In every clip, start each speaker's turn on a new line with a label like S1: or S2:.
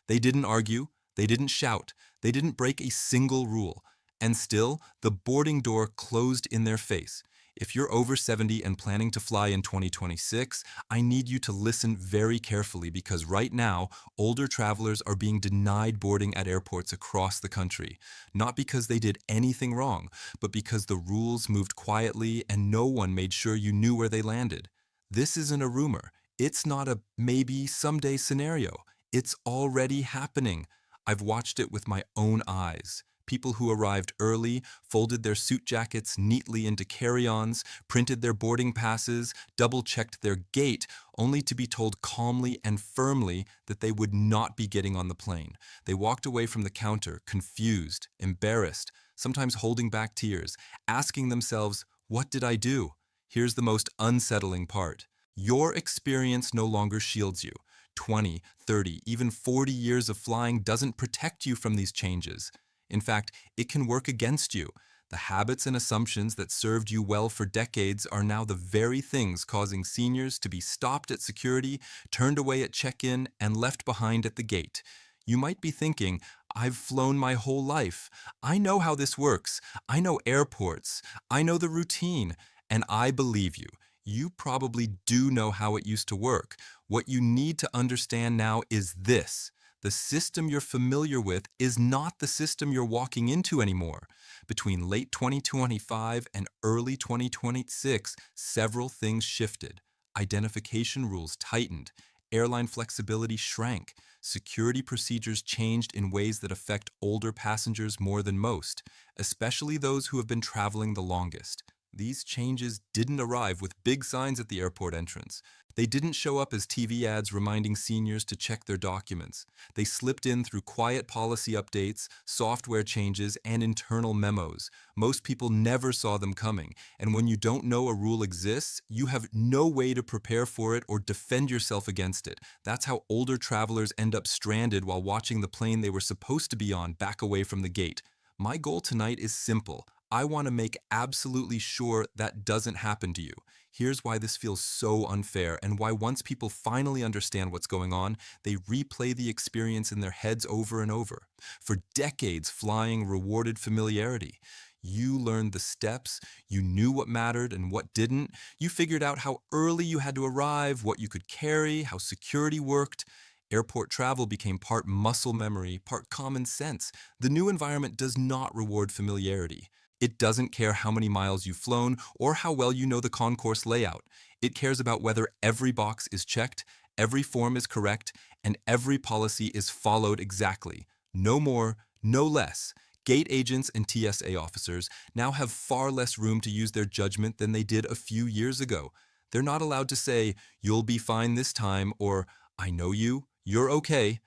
S1: They didn't argue, they didn't shout, they didn't break a single rule. And still, the boarding door closed in their face. If you're over 70 and planning to fly in 2026, I need you to listen very carefully because right now, older travelers are being denied boarding at airports across the country. Not because they did anything wrong, but because the rules moved quietly and no one made sure you knew where they landed. This isn't a rumor. It's not a maybe someday scenario. It's already happening. I've watched it with my own eyes. People who arrived early folded their suit jackets neatly into carry-ons, printed their boarding passes, double-checked their gate, only to be told calmly and firmly that they would not be getting on the plane. They walked away from the counter, confused, embarrassed, sometimes holding back tears, asking themselves, "What did I do?" Here's the most unsettling part. Your experience no longer shields you. 20, 30, even 40 years of flying doesn't protect you from these changes. In fact, it can work against you. The habits and assumptions that served you well for decades are now the very things causing seniors to be stopped at security, turned away at check-in, and left behind at the gate. You might be thinking, I've flown my whole life. I know how this works. I know airports. I know the routine. And I believe you. You probably do know how it used to work. What you need to understand now is this. The system you're familiar with is not the system you're walking into anymore. Between late 2025 and early 2026, several things shifted. Identification rules tightened. Airline flexibility shrank. Security procedures changed in ways that affect older passengers more than most, especially those who have been traveling the longest. These changes didn't arrive with big signs at the airport entrance. They didn't show up as TV ads reminding seniors to check their documents. They slipped in through quiet policy updates, software changes, and internal memos. Most people never saw them coming, and when you don't know a rule exists, you have no way to prepare for it or defend yourself against it. That's how older travelers end up stranded while watching the plane they were supposed to be on back away from the gate. My goal tonight is simple. I want to make absolutely sure that doesn't happen to you. Here's why this feels so unfair and why once people finally understand what's going on, they replay the experience in their heads over and over. For decades, flying rewarded familiarity. You learned the steps, you knew what mattered and what didn't, you figured out how early you had to arrive, what you could carry, how security worked. Airport travel became part muscle memory, part common sense. The new environment does not reward familiarity. It doesn't care how many miles you've flown or how well you know the concourse layout. It cares about whether every box is checked, every form is correct, and every policy is followed exactly. No more, no less. Gate agents and TSA officers now have far less room to use their judgment than they did a few years ago. They're not allowed to say, "You'll be fine this time," or "I know you, you're okay."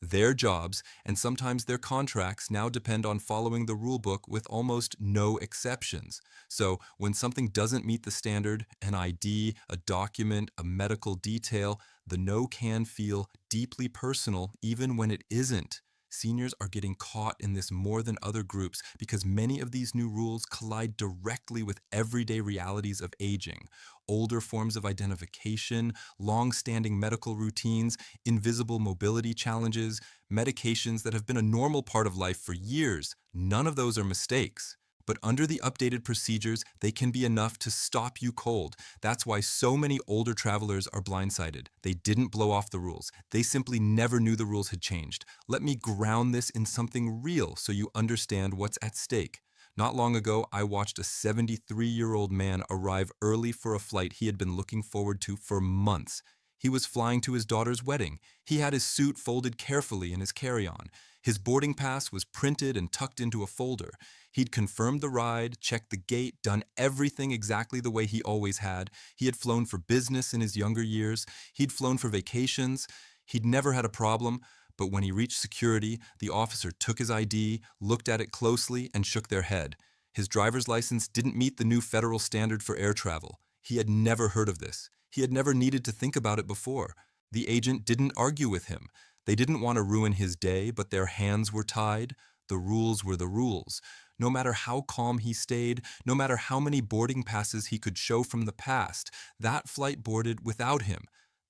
S1: Their jobs, and sometimes their contracts, now depend on following the rulebook with almost no exceptions. So when something doesn't meet the standard, an ID, a document, a medical detail, the no can feel deeply personal even when it isn't. Seniors are getting caught in this more than other groups because many of these new rules collide directly with everyday realities of aging. Older forms of identification, long-standing medical routines, invisible mobility challenges, medications that have been a normal part of life for years. None of those are mistakes. But under the updated procedures, they can be enough to stop you cold. That's why so many older travelers are blindsided. They didn't blow off the rules. They simply never knew the rules had changed. Let me ground this in something real so you understand what's at stake. Not long ago, I watched a 73-year-old man arrive early for a flight he had been looking forward to for months. He was flying to his daughter's wedding. He had his suit folded carefully in his carry-on. His boarding pass was printed and tucked into a folder. He'd confirmed the ride, checked the gate, done everything exactly the way he always had. He had flown for business in his younger years. He'd flown for vacations. He'd never had a problem. But when he reached security, the officer took his ID, looked at it closely, and shook their head. His driver's license didn't meet the new federal standard for air travel. He had never heard of this. He had never needed to think about it before. The agent didn't argue with him. They didn't want to ruin his day, but their hands were tied. The rules were the rules. No matter how calm he stayed, no matter how many boarding passes he could show from the past, that flight boarded without him.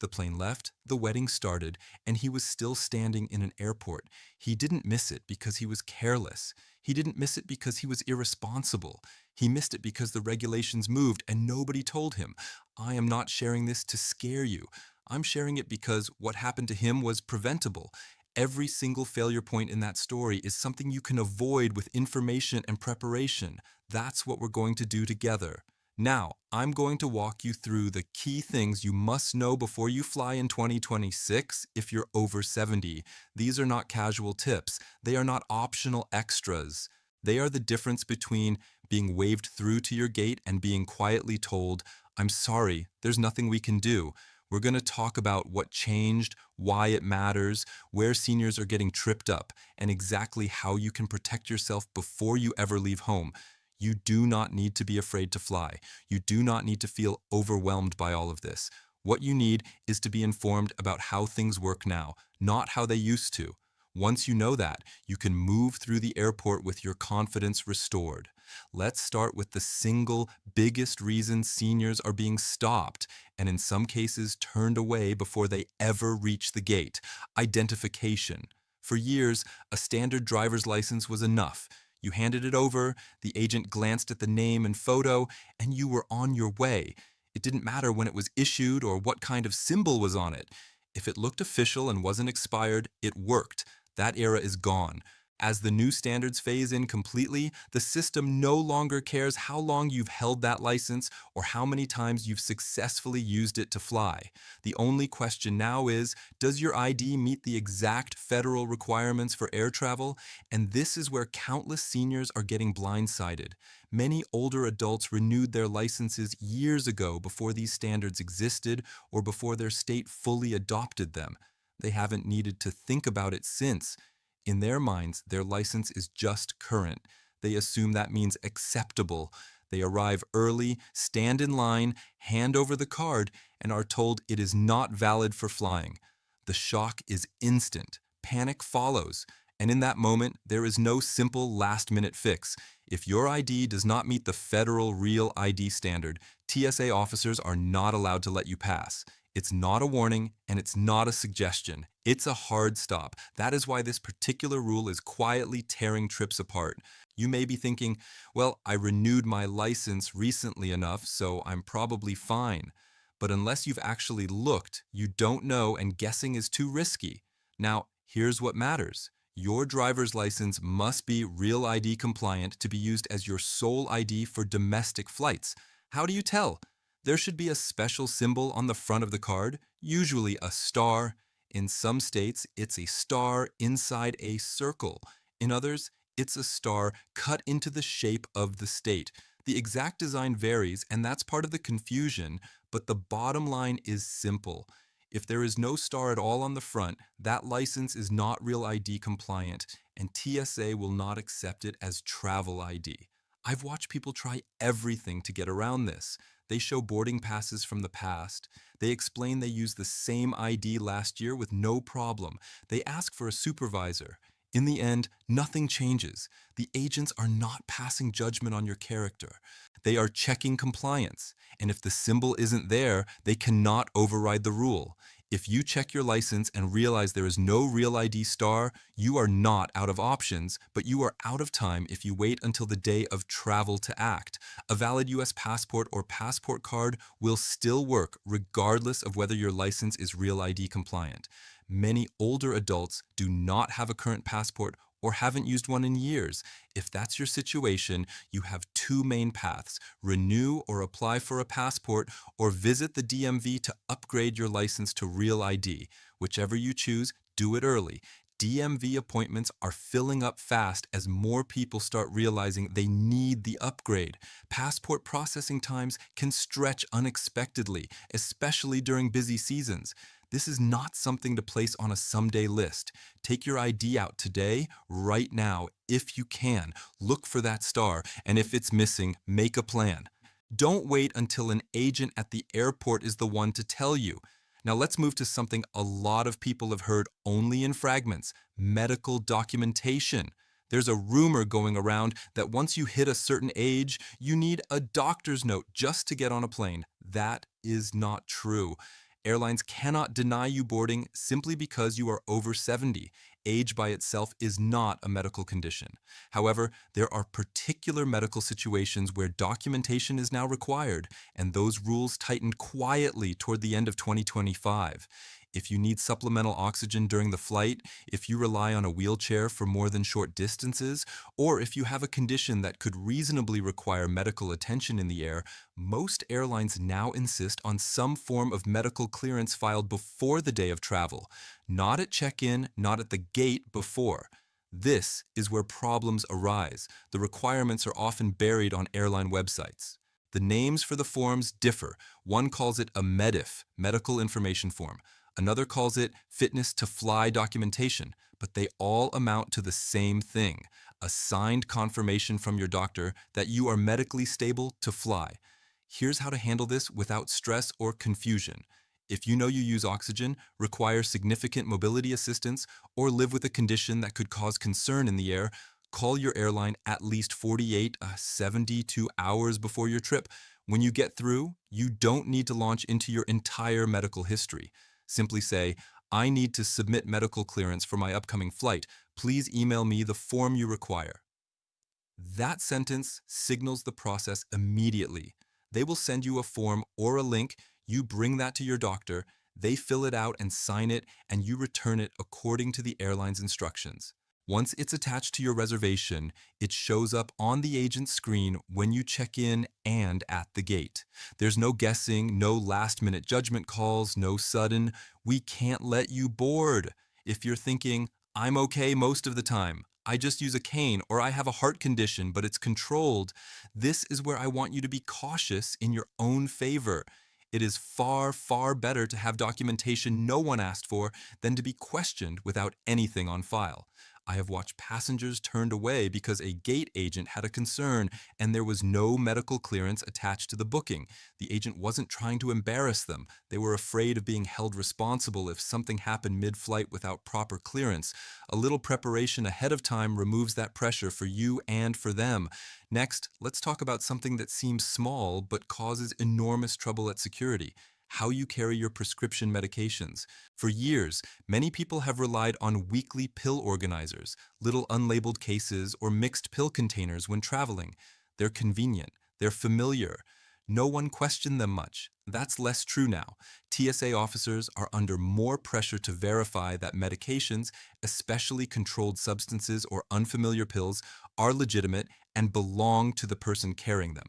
S1: The plane left, the wedding started, and he was still standing in an airport. He didn't miss it because he was careless. He didn't miss it because he was irresponsible. He missed it because the regulations moved and nobody told him. I am not sharing this to scare you. I'm sharing it because what happened to him was preventable. Every single failure point in that story is something you can avoid with information and preparation. That's what we're going to do together. Now, I'm going to walk you through the key things you must know before you fly in 2026 if you're over 70. These are not casual tips. They are not optional extras. They are the difference between being waved through to your gate and being quietly told, I'm sorry, there's nothing we can do. We're going to talk about what changed, why it matters, where seniors are getting tripped up, and exactly how you can protect yourself before you ever leave home. You do not need to be afraid to fly. You do not need to feel overwhelmed by all of this. What you need is to be informed about how things work now, not how they used to. Once you know that, you can move through the airport with your confidence restored. Let's start with the single biggest reason seniors are being stopped, and in some cases turned away before they ever reach the gate: identification. For years, a standard driver's license was enough. You handed it over, the agent glanced at the name and photo, and you were on your way. It didn't matter when it was issued or what kind of symbol was on it. If it looked official and wasn't expired, it worked. That era is gone. As the new standards phase in completely, the system no longer cares how long you've held that license or how many times you've successfully used it to fly. The only question now is, does your ID meet the exact federal requirements for air travel? And this is where countless seniors are getting blindsided. Many older adults renewed their licenses years ago before these standards existed or before their state fully adopted them. They haven't needed to think about it since. In their minds, their license is just current. They assume that means acceptable. They arrive early, stand in line, hand over the card, and are told it is not valid for flying. The shock is instant. Panic follows. And in that moment, there is no simple last-minute fix. If your ID does not meet the federal Real ID standard, TSA officers are not allowed to let you pass. It's not a warning, and it's not a suggestion. It's a hard stop. That is why this particular rule is quietly tearing trips apart. You may be thinking, well, I renewed my license recently enough, so I'm probably fine. But unless you've actually looked, you don't know, and guessing is too risky. Now, here's what matters. Your driver's license must be Real ID compliant to be used as your sole ID for domestic flights. How do you tell? There should be a special symbol on the front of the card, usually a star. In some states, it's a star inside a circle. In others, it's a star cut into the shape of the state. The exact design varies, and that's part of the confusion, but the bottom line is simple. If there is no star at all on the front, that license is not Real ID compliant, and TSA will not accept it as travel ID. I've watched people try everything to get around this. They show boarding passes from the past. They explain they used the same ID last year with no problem. They ask for a supervisor. In the end, nothing changes. The agents are not passing judgment on your character. They are checking compliance. And if the symbol isn't there, they cannot override the rule. If you check your license and realize there is no Real ID star, you are not out of options, but you are out of time if you wait until the day of travel to act. A valid US passport or passport card will still work regardless of whether your license is Real ID compliant. Many older adults do not have a current passport or haven't used one in years. If that's your situation, you have two main paths: renew or apply for a passport, or visit the DMV to upgrade your license to Real ID. Whichever you choose, do it early. DMV appointments are filling up fast as more people start realizing they need the upgrade. Passport processing times can stretch unexpectedly, especially during busy seasons. This is not something to place on a someday list. Take your ID out today, right now, if you can. Look for that star, and if it's missing, make a plan. Don't wait until an agent at the airport is the one to tell you. Now let's move to something a lot of people have heard only in fragments: medical documentation. There's a rumor going around that once you hit a certain age, you need a doctor's note just to get on a plane. That is not true. Airlines cannot deny you boarding simply because you are over 70. Age by itself is not a medical condition. However, there are particular medical situations where documentation is now required, and those rules tightened quietly toward the end of 2025. If you need supplemental oxygen during the flight, if you rely on a wheelchair for more than short distances, or if you have a condition that could reasonably require medical attention in the air, most airlines now insist on some form of medical clearance filed before the day of travel, not at check-in, not at the gate before. This is where problems arise. The requirements are often buried on airline websites. The names for the forms differ. One calls it a MEDIF, medical information form. Another calls it fitness to fly documentation, but they all amount to the same thing, a signed confirmation from your doctor that you are medically stable to fly. Here's how to handle this without stress or confusion. If you know you use oxygen, require significant mobility assistance, or live with a condition that could cause concern in the air, call your airline at least 72 hours before your trip. When you get through, you don't need to launch into your entire medical history. Simply say, I need to submit medical clearance for my upcoming flight. Please email me the form you require. That sentence signals the process immediately. They will send you a form or a link. You bring that to your doctor. They fill it out and sign it, and you return it according to the airline's instructions. Once it's attached to your reservation, it shows up on the agent's screen when you check in and at the gate. There's no guessing, no last-minute judgment calls, no sudden, we can't let you board. If you're thinking, I'm okay most of the time, I just use a cane, or I have a heart condition, but it's controlled, this is where I want you to be cautious in your own favor. It is far, far better to have documentation no one asked for than to be questioned without anything on file. I have watched passengers turned away because a gate agent had a concern and there was no medical clearance attached to the booking. The agent wasn't trying to embarrass them. They were afraid of being held responsible if something happened mid-flight without proper clearance. A little preparation ahead of time removes that pressure for you and for them. Next, let's talk about something that seems small but causes enormous trouble at security: how you carry your prescription medications. For years, many people have relied on weekly pill organizers, little unlabeled cases or mixed pill containers when traveling. They're convenient, they're familiar. No one questioned them much. That's less true now. TSA officers are under more pressure to verify that medications, especially controlled substances or unfamiliar pills, are legitimate and belong to the person carrying them.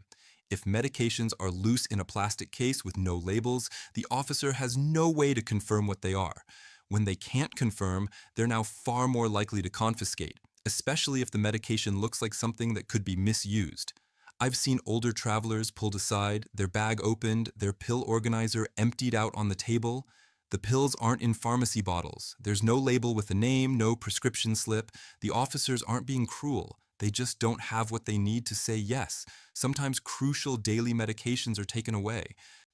S1: If medications are loose in a plastic case with no labels, the officer has no way to confirm what they are. When they can't confirm, they're now far more likely to confiscate, especially if the medication looks like something that could be misused. I've seen older travelers pulled aside, their bag opened, their pill organizer emptied out on the table. The pills aren't in pharmacy bottles. There's no label with a name, no prescription slip. The officers aren't being cruel. They just don't have what they need to say yes. Sometimes crucial daily medications are taken away.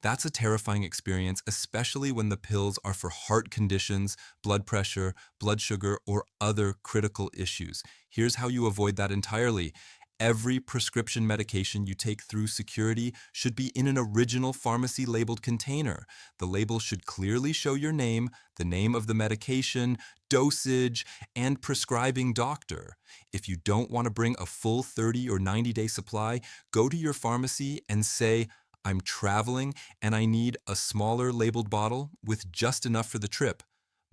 S1: That's a terrifying experience, especially when the pills are for heart conditions, blood pressure, blood sugar, or other critical issues. Here's how you avoid that entirely. Every prescription medication you take through security should be in an original pharmacy labeled container. The label should clearly show your name, the name of the medication, dosage, and prescribing doctor. If you don't want to bring a full 30 or 90-day supply, go to your pharmacy and say, I'm traveling and I need a smaller labeled bottle with just enough for the trip.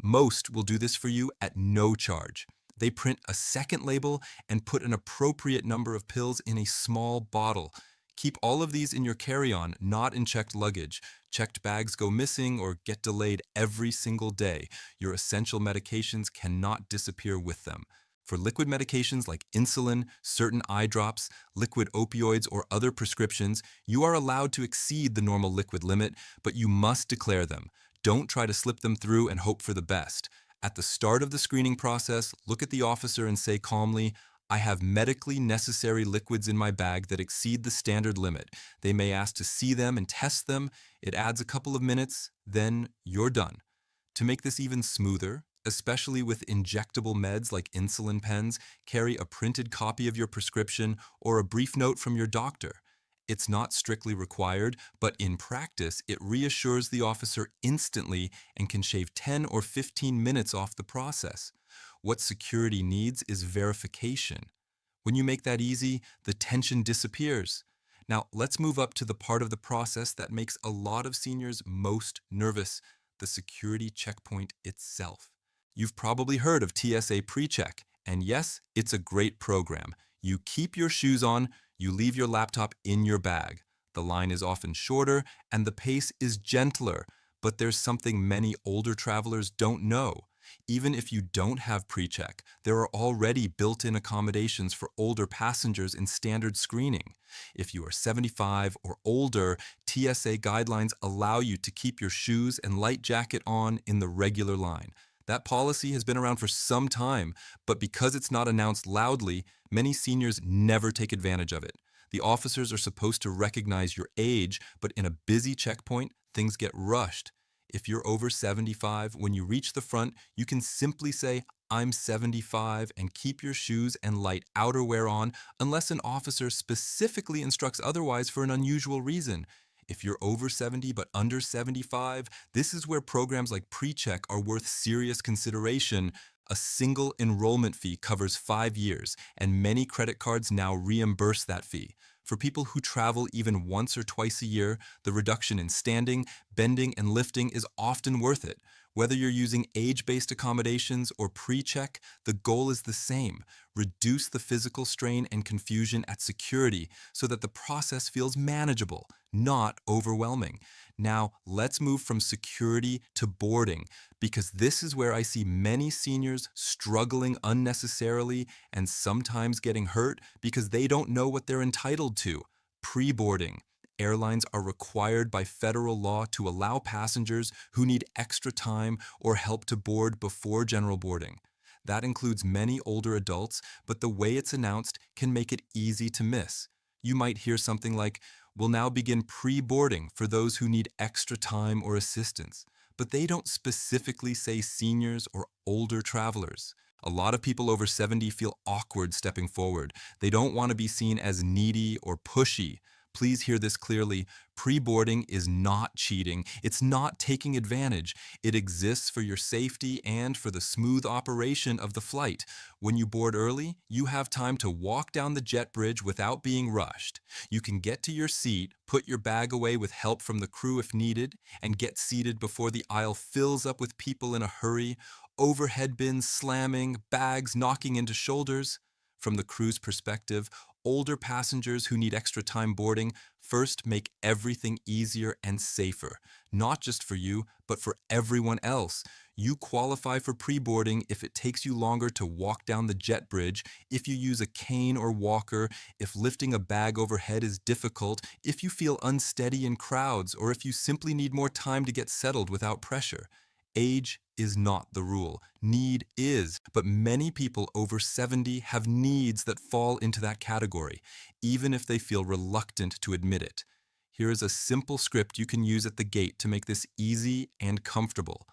S1: Most will do this for you at no charge. They print a second label and put an appropriate number of pills in a small bottle. Keep all of these in your carry-on, not in checked luggage. Checked bags go missing or get delayed every single day. Your essential medications cannot disappear with them. For liquid medications like insulin, certain eye drops, liquid opioids, or other prescriptions, you are allowed to exceed the normal liquid limit, but you must declare them. Don't try to slip them through and hope for the best. At the start of the screening process, look at the officer and say calmly, I have medically necessary liquids in my bag that exceed the standard limit. They may ask to see them and test them. It adds a couple of minutes, then you're done. To make this even smoother, especially with injectable meds like insulin pens, carry a printed copy of your prescription or a brief note from your doctor. It's not strictly required, but in practice, it reassures the officer instantly and can shave 10 or 15 minutes off the process. What security needs is verification. When you make that easy, the tension disappears. Now, let's move up to the part of the process that makes a lot of seniors most nervous, the security checkpoint itself. You've probably heard of TSA PreCheck, and yes, it's a great program. You keep your shoes on, you leave your laptop in your bag. The line is often shorter and the pace is gentler, but there's something many older travelers don't know. Even if you don't have PreCheck, there are already built-in accommodations for older passengers in standard screening. If you are 75 or older, TSA guidelines allow you to keep your shoes and light jacket on in the regular line. That policy has been around for some time, but because it's not announced loudly, many seniors never take advantage of it. The officers are supposed to recognize your age, but in a busy checkpoint, things get rushed. If you're over 75, when you reach the front, you can simply say, "I'm 75," and keep your shoes and light outerwear on unless an officer specifically instructs otherwise for an unusual reason. If you're over 70 but under 75, this is where programs like PreCheck are worth serious consideration. A single enrollment fee covers 5 years, and many credit cards now reimburse that fee. For people who travel even once or twice a year, the reduction in standing, bending, and lifting is often worth it. Whether you're using age-based accommodations or PreCheck, the goal is the same: reduce the physical strain and confusion at security so that the process feels manageable, not overwhelming. Now, let's move from security to boarding, because this is where I see many seniors struggling unnecessarily and sometimes getting hurt because they don't know what they're entitled to. Pre-boarding. Airlines are required by federal law to allow passengers who need extra time or help to board before general boarding. That includes many older adults, but the way it's announced can make it easy to miss. You might hear something like, "We'll now begin pre-boarding for those who need extra time or assistance." But they don't specifically say seniors or older travelers. A lot of people over 70 feel awkward stepping forward. They don't want to be seen as needy or pushy. Please hear this clearly. Pre-boarding is not cheating. It's not taking advantage. It exists for your safety and for the smooth operation of the flight. When you board early, you have time to walk down the jet bridge without being rushed. You can get to your seat, put your bag away with help from the crew if needed, and get seated before the aisle fills up with people in a hurry, overhead bins slamming, bags knocking into shoulders. From the crew's perspective, older passengers who need extra time boarding first make everything easier and safer, not just for you, but for everyone else. You qualify for pre-boarding if it takes you longer to walk down the jet bridge, if you use a cane or walker, if lifting a bag overhead is difficult, if you feel unsteady in crowds, or if you simply need more time to get settled without pressure. Age is not the rule. Need is. But many people over 70 have needs that fall into that category, even if they feel reluctant to admit it. Here is a simple script you can use at the gate to make this easy and comfortable.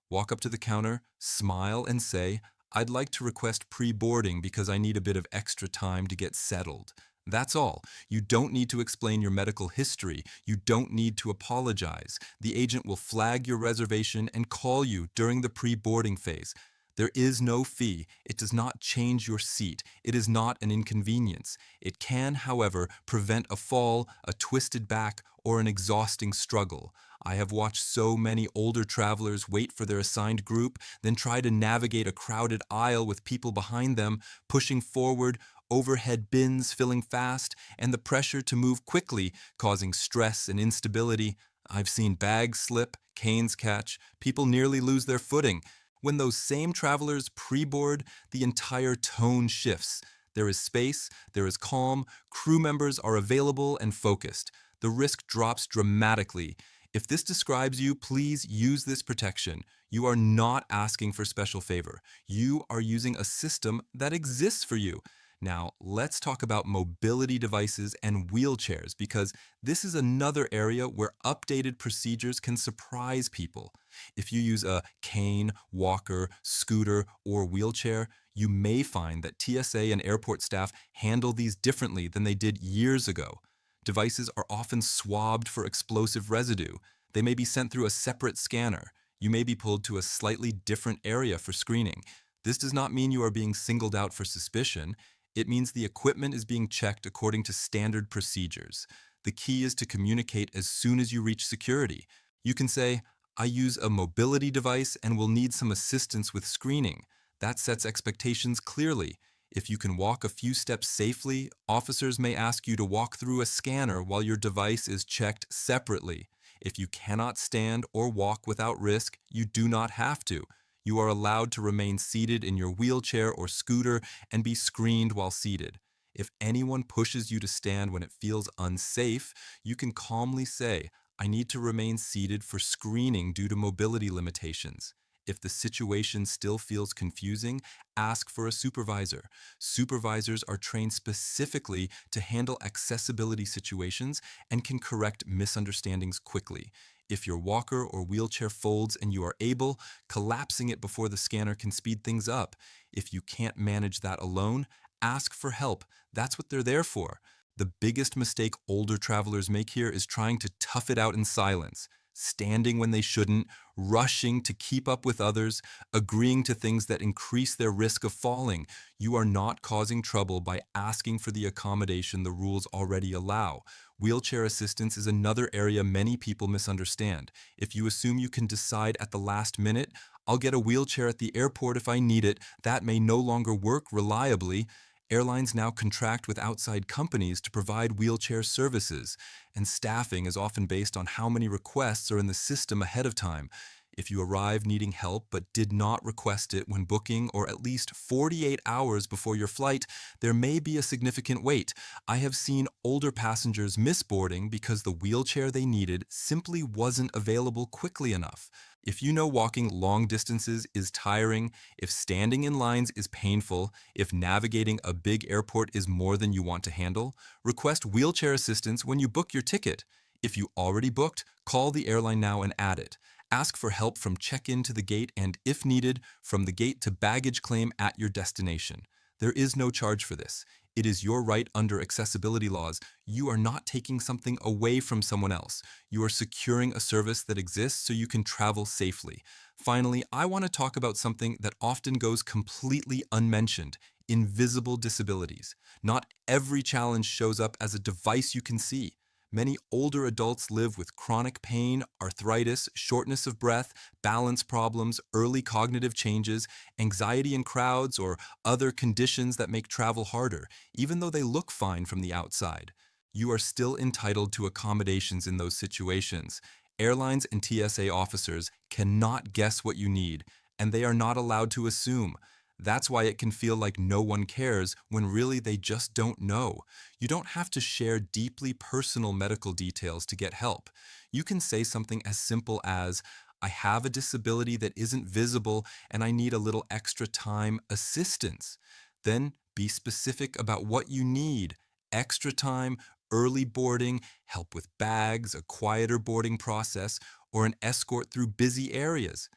S1: Walk up to the counter, smile, and say, "I'd like to request pre-boarding because I need a bit of extra time to get settled." That's all. You don't need to explain your medical history. You don't need to apologize. The agent will flag your reservation and call you during the pre-boarding phase. There is no fee. It does not change your seat. It is not an inconvenience. It can, however, prevent a fall, a twisted back, or an exhausting struggle. I have watched so many older travelers wait for their assigned group, then try to navigate a crowded aisle with people behind them, pushing forward, overhead bins filling fast, and the pressure to move quickly, causing stress and instability. I've seen bags slip, canes catch, people nearly lose their footing. When those same travelers pre-board, the entire tone shifts. There is space, there is calm, crew members are available and focused. The risk drops dramatically. If this describes you, please use this protection. You are not asking for special favor. You are using a system that exists for you. Now, let's talk about mobility devices and wheelchairs, because this is another area where updated procedures can surprise people. If you use a cane, walker, scooter, or wheelchair, you may find that TSA and airport staff handle these differently than they did years ago. Devices are often swabbed for explosive residue. They may be sent through a separate scanner. You may be pulled to a slightly different area for screening. This does not mean you are being singled out for suspicion. It means the equipment is being checked according to standard procedures. The key is to communicate as soon as you reach security. You can say, I use a mobility device and will need some assistance with screening. That sets expectations clearly. If you can walk a few steps safely, officers may ask you to walk through a scanner while your device is checked separately. If you cannot stand or walk without risk, you do not have to. You are allowed to remain seated in your wheelchair or scooter and be screened while seated. If anyone pushes you to stand when it feels unsafe, you can calmly say, I need to remain seated for screening due to mobility limitations. If the situation still feels confusing, ask for a supervisor. Supervisors are trained specifically to handle accessibility situations and can correct misunderstandings quickly. If your walker or wheelchair folds and you are able, collapsing it before the scanner can speed things up. If you can't manage that alone, ask for help. That's what they're there for. The biggest mistake older travelers make here is trying to tough it out in silence, standing when they shouldn't, rushing to keep up with others, agreeing to things that increase their risk of falling. You are not causing trouble by asking for the accommodation the rules already allow. Wheelchair assistance is another area many people misunderstand. If you assume you can decide at the last minute, I'll get a wheelchair at the airport if I need it, that may no longer work reliably. Airlines now contract with outside companies to provide wheelchair services, and staffing is often based on how many requests are in the system ahead of time. If you arrive needing help but did not request it when booking or at least 48 hours before your flight, there may be a significant wait. I have seen older passengers miss boarding because the wheelchair they needed simply wasn't available quickly enough. If you know walking long distances is tiring, if standing in lines is painful, if navigating a big airport is more than you want to handle, request wheelchair assistance when you book your ticket. If you already booked, call the airline now and add it. Ask for help from check-in to the gate and, if needed, from the gate to baggage claim at your destination. There is no charge for this. It is your right under accessibility laws. You are not taking something away from someone else. You are securing a service that exists so you can travel safely. Finally, I want to talk about something that often goes completely unmentioned: invisible disabilities. Not every challenge shows up as a device you can see. Many older adults live with chronic pain, arthritis, shortness of breath, balance problems, early cognitive changes, anxiety in crowds, or other conditions that make travel harder, even though they look fine from the outside. You are still entitled to accommodations in those situations. Airlines and TSA officers cannot guess what you need, and they are not allowed to assume. That's why it can feel like no one cares when really they just don't know. You don't have to share deeply personal medical details to get help. You can say something as simple as, I have a disability that isn't visible and I need a little extra time assistance. Then be specific about what you need: extra time, early boarding, help with bags, a quieter boarding process, or an escort through busy areas.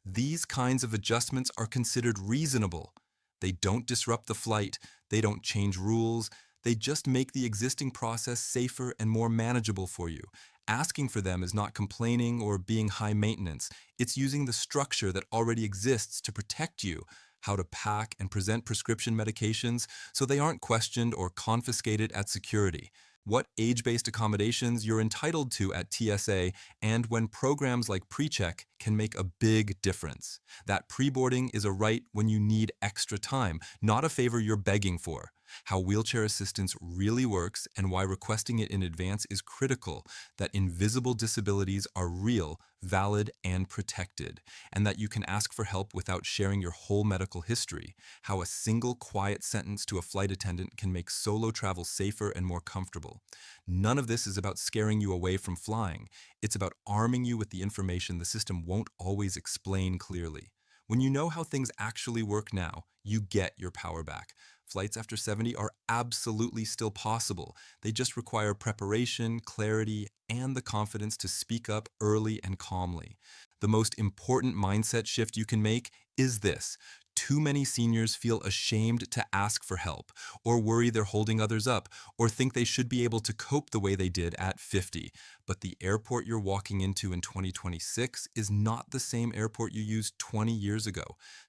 S1: These kinds of adjustments are considered reasonable. They don't disrupt the flight, they don't change rules, they just make the existing process safer and more manageable for you. Asking for them is not complaining or being high maintenance. It's using the structure that already exists to protect you: how to pack and present prescription medications so they aren't questioned or confiscated at security, what age-based accommodations you're entitled to at TSA, and when programs like PreCheck can make a big difference. That pre-boarding is a right when you need extra time, not a favor you're begging for. How wheelchair assistance really works and why requesting it in advance is critical: that invisible disabilities are real, valid, and protected, and that you can ask for help without sharing your whole medical history. How a single quiet sentence to a flight attendant can make solo travel safer and more comfortable. None of this is about scaring you away from flying. It's about arming you with the information the system won't always explain clearly. When you know how things actually work now, you get your power back. Flights after 70 are absolutely still possible. They just require preparation, clarity, and the confidence to speak up early and calmly. The most important mindset shift you can make is this: Too many seniors feel ashamed to ask for help, or worry they're holding others up, or think they should be able to cope the way they did at 50. But the airport you're walking into in 2026 is not the same airport you used 20 years ago.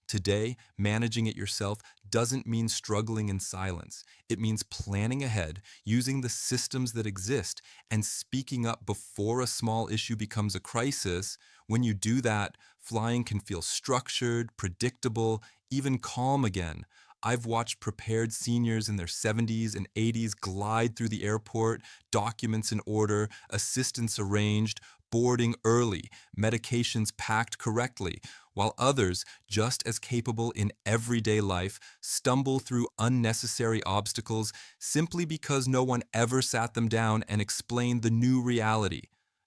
S1: Today, managing it yourself doesn't mean struggling in silence. It means planning ahead, using the systems that exist, and speaking up before a small issue becomes a crisis. When you do that, flying can feel structured, predictable, even calm again. I've watched prepared seniors in their 70s and 80s glide through the airport, documents in order, assistance arranged, boarding early, medications packed correctly, while others, just as capable in everyday life, stumble through unnecessary obstacles simply because no one ever sat them down and explained the new reality.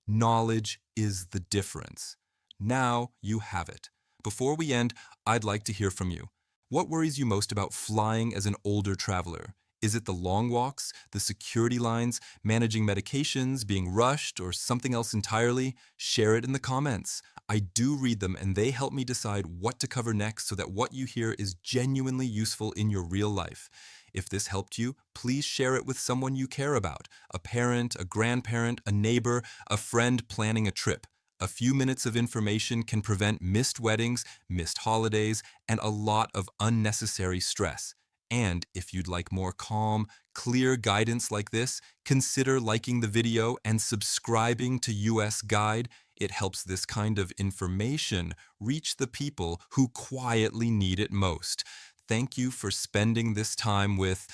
S1: Knowledge is the difference. Now you have it. Before we end, I'd like to hear from you. What worries you most about flying as an older traveler? Is it the long walks, the security lines, managing medications, being rushed, or something else entirely? Share it in the comments. I do read them and they help me decide what to cover next so that what you hear is genuinely useful in your real life. If this helped you, please share it with someone you care about, a parent, a grandparent, a neighbor, a friend planning a trip. A few minutes of information can prevent missed weddings, missed holidays, and a lot of unnecessary stress. And if you'd like more calm, clear guidance like this, consider liking the video and subscribing to US Guide. It helps this kind of information reach the people who quietly need it most. Thank you for spending this time with